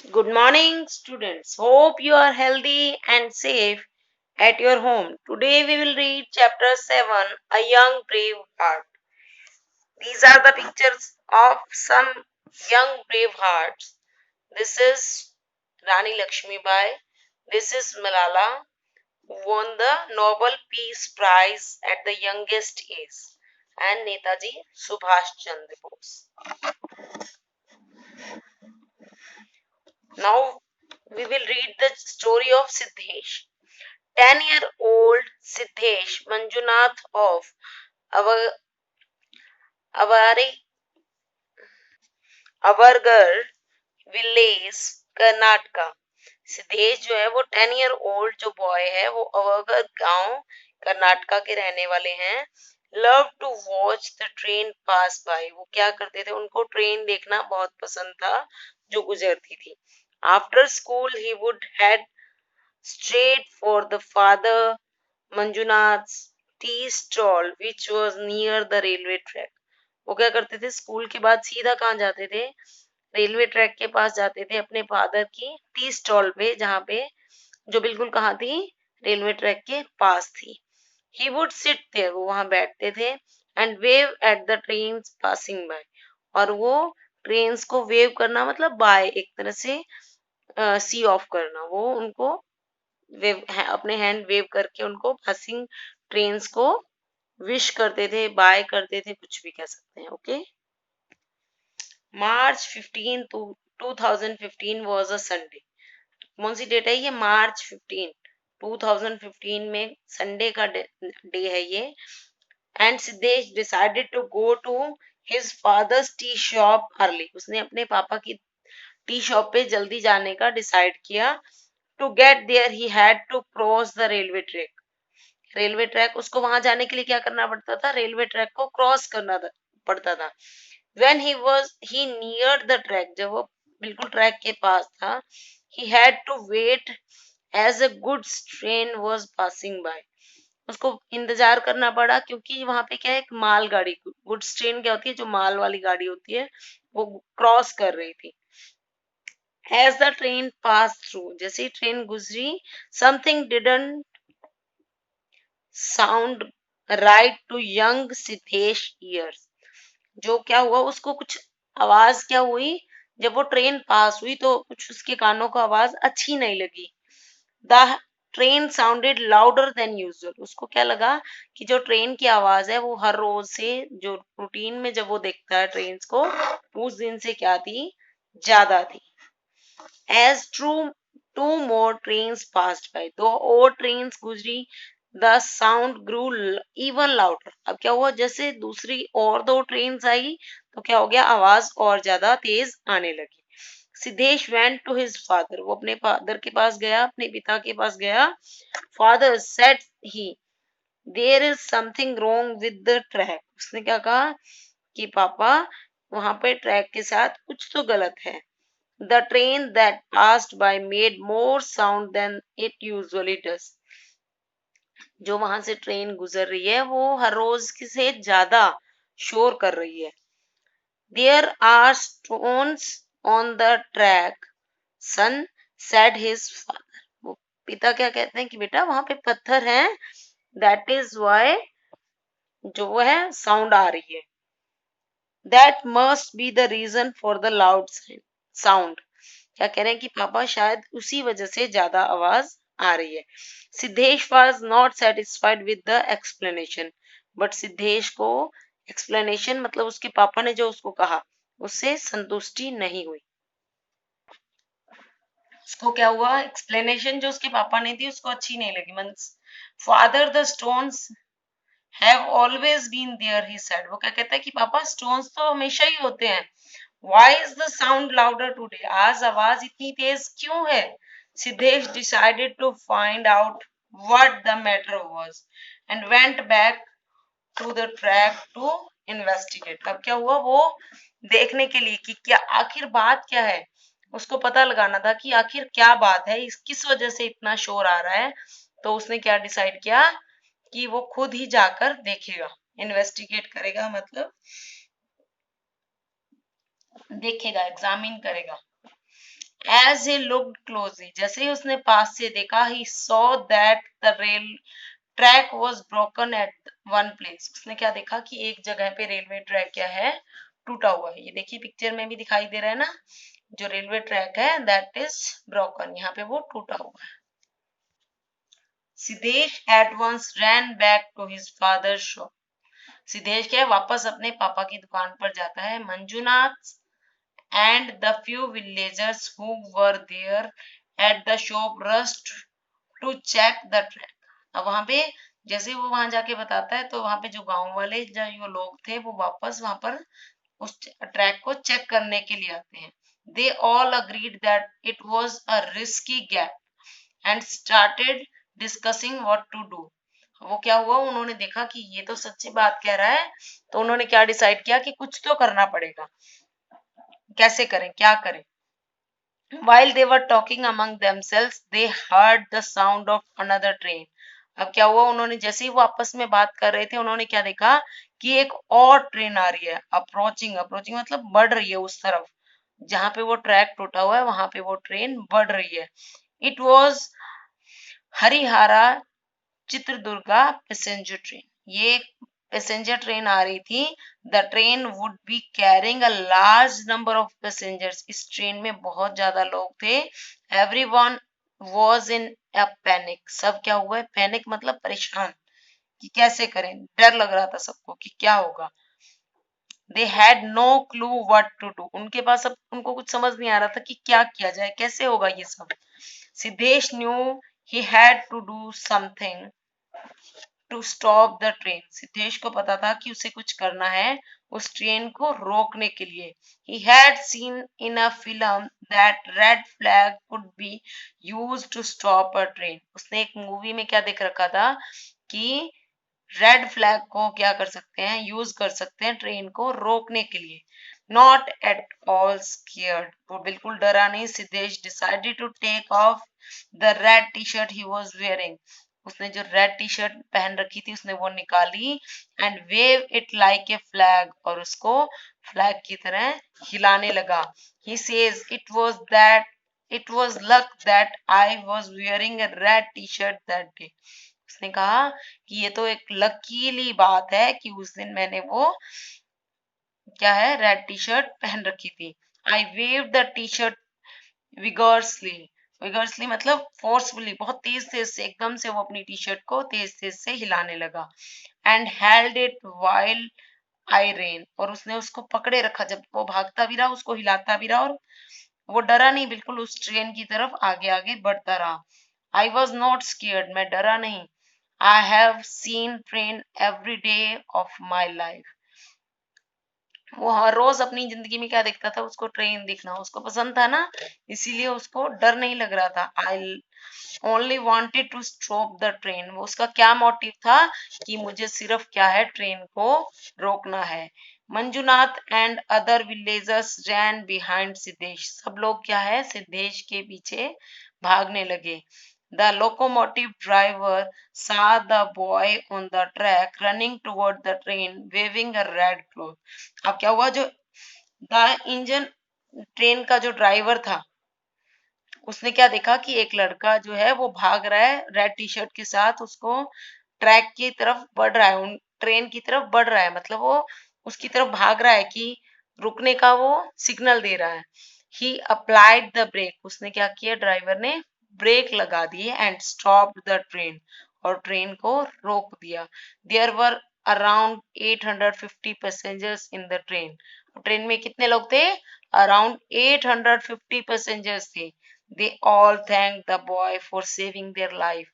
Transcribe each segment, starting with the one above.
Good morning, students. Hope you are healthy and safe at your home. Today we will read chapter 7, A Young Brave Heart. These are the pictures of some young brave hearts. This is Rani Lakshmi Bai. This is Malala, who won the Nobel Peace Prize at the youngest age, and Netaji Subhash Chandra Bose. Now we will read the story of Siddhesh. 10-year-old Siddhesh Manjunath of Ava- Avari Avargar village Karnataka. Siddhesh जो है वो 10-year-old जो boy है वो अवगर गांव कर्नाटका के रहने वाले हैं। Love to watch the train pass by, वो क्या करते थे, उनको ट्रेन देखना बहुत पसंद था जो गुजरती थी। After school he would head straight for the father Manjunath's tea stall which was near the railway track। वो क्या करते थे, स्कूल के बाद सीधा कहाँ जाते थे, रेलवे ट्रैक के पास जाते थे अपने फादर की टी स्टॉल पे, जहाँ पे जो बिल्कुल कहाँ थी, रेलवे ट्रैक के पास थी। ही वुड सिट देयर, वो वहां बैठते थे, and wave at the train passing by, और वो ट्रेन्स को वेव करना मतलब बाय, एक तरह से सी ऑफ करना, वो उनको वेव अपने हैंड वेव करके उनको पासिंग ट्रेन्स को विश करते थे, बाय करते थे, कुछ भी कह सकते हैं। Okay. March 15 2015 was a Sunday. कौन सी डेट है ये? मार्च 15 2015 में संडे का डे है ये। And Siddhesh decided to go to his father's tea shop early, उसने अपने पापा की टी शॉप पे जल्दी जाने का डिसाइड किया। To get there he had to cross the railway track, railway track, उसको वहां जाने के लिए क्या करना पड़ता था, रेलवे ट्रैक को क्रॉस करना पड़ता था। When he neared the track, जब वो बिल्कुल ट्रैक के पास था, he had to wait as a goods train was passing by, उसको इंतजार करना पड़ा क्योंकि वहां पे क्या है, एक माल गाड़ी, गुड्स ट्रेन क्या होती है, जो माल वाली गाड़ी होती है, वो क्रॉस कर रही थी। As the train passed through, जैसे ही ट्रेन गुजरी, something didn't sound right to young Siddhesh ears, जो क्या हुआ, उसको कुछ आवाज क्या हुई, जब वो ट्रेन पास हुई तो कुछ उसके कानों को आवाज अच्छी नहीं लगी। The train sounded louder than usual, उसको क्या लगा कि जो ट्रेन की आवाज है वो हर रोज से, जो रूटीन में जब वो देखता है ट्रेन को, उस दिन से क्या थी, ज्यादा थी। As two more train passed by, दो और ट्रेन गुजरी, the sound grew even louder, अब क्या हुआ, जैसे दूसरी और दो ट्रेन आई तो क्या हो गया, आवाज और ज्यादा तेज आने लगी। Siddhesh went to his father, वो अपने फादर के पास गया, अपने पिता के पास गया। Father said he, there is something wrong with the track, उसने क्या कहा कि पापा, वहां पे ट्रैक के साथ कुछ तो गलत है। The train that passed by made more sound than it usually does, जो वहां से ट्रेन गुजर रही है वो हर रोज से ज्यादा शोर कर रही है। There are stones on the track, son, said his father, वो पिता क्या कहते हैं कि बेटा वहां पे पत्थर हैं, that is why जो वो है साउंड आ रही है। That must be the reason for the loud sound, क्या कह रहे हैं कि पापा शायद उसी वजह से ज्यादा आवाज आ रही है। Siddhesh was not satisfied with the explanation, but Siddhesh को एक्सप्लेनेशन मतलब उसके पापा ने जो उसको कहा उससे संतुष्टि नहीं हुई। उसको क्या हुआ, एक्सप्लेनेशन जो उसके पापा ने दी उसको अच्छी नहीं लगी। Means father the stones have always been there, he said, वो क्या कहता है कि पापा स्टोन्स तो हमेशा ही होते हैं। Why is the sound louder today? आज आवाज इतनी तेज क्यों है? Siddesh decided to find out what the matter was and went back to the track to investigate। अब क्या हुआ, वो देखने के लिए कि क्या आखिर बात क्या है, उसको पता लगाना था कि आखिर क्या बात है, इस किस वजह से इतना शोर आ रहा है। तो उसने क्या डिसाइड किया कि वो खुद ही जाकर देखेगा, इन्वेस्टिगेट करेगा, मतलब देखेगा, एग्जामिन करेगा। As he looked closely, जैसे ही उसने पास से देखा, he saw that the rail track was broken at one place. उसने क्या देखा कि एक जगह पे रेलवे ट्रैक क्या है, टूटा हुआ है। ये देखिए पिक्चर में भी दिखाई दे रहा है ना, जो रेलवे ट्रैक है दैट इज ब्रोकन, यहाँ पे वो टूटा हुआ है। Siddhesh at once ran back to his father's shop. Siddhesh क्या है, वापस अपने पापा की दुकान पर जाता है। Manjunath and the few villagers who were there at the shop rushed to check the track. अब वहां पे जैसे वो वहां जाके बताता है तो वहां पे जो गांव वाले जो लोग थे वो वापस वहां पर उस ट्रैक को चेक करने के लिए आते हैं। They all agreed that it was a risky gap and started discussing what to do. वो क्या हुआ, उन्होंने देखा कि ये तो सच्ची बात कह रहा है, तो उन्होंने क्या डिसाइड किया कि कुछ तो करना पड़ेगा, कैसे करें, क्या करें। While they were talking among themselves, they heard the sound of another train. अब क्या हुआ, उन्होंने जैसे ही वो आपस में बात कर रहे थे, उन्होंने क्या देखा कि एक और ट्रेन आ रही है। अप्रोचिंग, अप्रोचिंग मतलब बढ़ रही है उस तरफ, जहां पे वो ट्रैक टूटा हुआ है वहां पे वो ट्रेन बढ़ रही है। It was Harihara Chitradurga passenger train. ये पैसेंजर ट्रेन आ रही थी। The train would be carrying a large number of passengers. इस ट्रेन में बहुत ज्यादा लोग थे। Everyone was in a panic. सब क्या हुआ है, पैनिक मतलब परेशान कि कैसे करें, डर लग रहा था सबको कि क्या होगा। They had no clue what to do. उनके पास अब उनको कुछ समझ नहीं आ रहा था कि क्या किया जाए, कैसे होगा ये सब। Siddhesh knew he had to do something to stop the train. Siddhesh को पता था कि उसे कुछ करना है उस ट्रेन को रोकने के लिए। He had seen in a film that red flag could be used to stop a train. उसने एक मूवी में क्या देख रखा था कि रेड फ्लैग को क्या कर सकते हैं, यूज कर सकते हैं ट्रेन को रोकने के लिए। नॉट एट ऑल स्केयर्ड, वो बिल्कुल डरा नहीं। Siddhesh decided to take off the red T shirt he was wearing. उसने जो रेड टी शर्ट पहन रखी थी उसने वो निकाली and wave it like a flag, और उसको फ्लैग की तरह हिलाने लगा। He says it was luck that I was wearing A red T shirt that day. उसने कहा कि ये तो एक लकीली बात है कि उस दिन मैंने वो क्या है, रेड टी शर्ट पहन रखी थी। आई वेव द टी शर्ट विगर्सली। विगर्सली मतलब फोर्सफुली, बहुत तेज तेज से, एकदम से वो अपनी टी शर्ट को तेज तेज से हिलाने लगा। And held it while I rain, और उसने उसको पकड़े रखा, जब वो भागता भी रहा उसको हिलाता भी रहा, और वो डरा नहीं, बिल्कुल उस ट्रेन की तरफ आगे आगे बढ़ता रहा। आई वॉज नॉट स्केयर्ड, मैं डरा नहीं। I have seen train every day of my life. वो हर रोज अपनी जिंदगी में क्या देखता था, उसको ट्रेन देखना उसको पसंद था ना, इसीलिए उसको डर नहीं लग रहा था। I only wanted to stop the train. वो उसका क्या मोटिव था कि मुझे सिर्फ क्या है, ट्रेन को रोकना है। Manjunath and other villagers ran behind Siddhesh. सब लोग क्या है, सिद्धेश के पीछे भागने लगे। The locomotive driver saw the boy on the track running toward the train waving a red cloth. अब क्या हुआ, जो द इंजन ट्रेन का जो ड्राइवर था उसने क्या देखा कि एक लड़का जो है वो भाग रहा है रेड टी शर्ट के साथ, उसको ट्रैक की तरफ बढ़ रहा है, उन ट्रेन की तरफ बढ़ रहा है, मतलब वो उसकी तरफ भाग रहा है कि रुकने का वो सिग्नल दे रहा है। He applied the brake. उसने क्या किया, ड्राइवर ने ब्रेक लगा दिए एंड स्टॉप द ट्रेन, और ट्रेन को रोक दिया। There were around 850 passengers in the train. Train में कितने लोग थे, अराउंड 850 पैसेंजर्स थे। They all thank the boy for saving their life.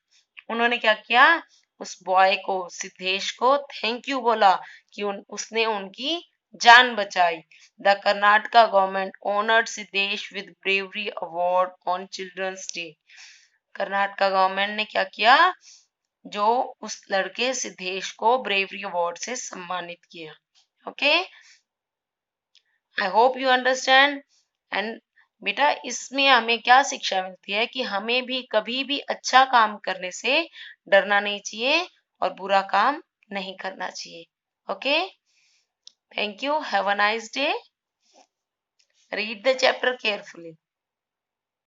उन्होंने क्या किया, उस बॉय को, सिद्धेश को थैंक यू बोला कि उसने उनकी जान बचाई। The Karnataka government honoured Siddhesh with bravery award on children's day. Karnataka government ने क्या किया, जो उस लड़के सिद्धेश को ब्रेवरी अवार्ड से सम्मानित किया। Okay, I hope you understand. And बेटा इसमें हमें क्या शिक्षा मिलती है कि हमें भी कभी भी अच्छा काम करने से डरना नहीं चाहिए और बुरा काम नहीं करना चाहिए। Okay, thank you, have a nice day, read the chapter carefully.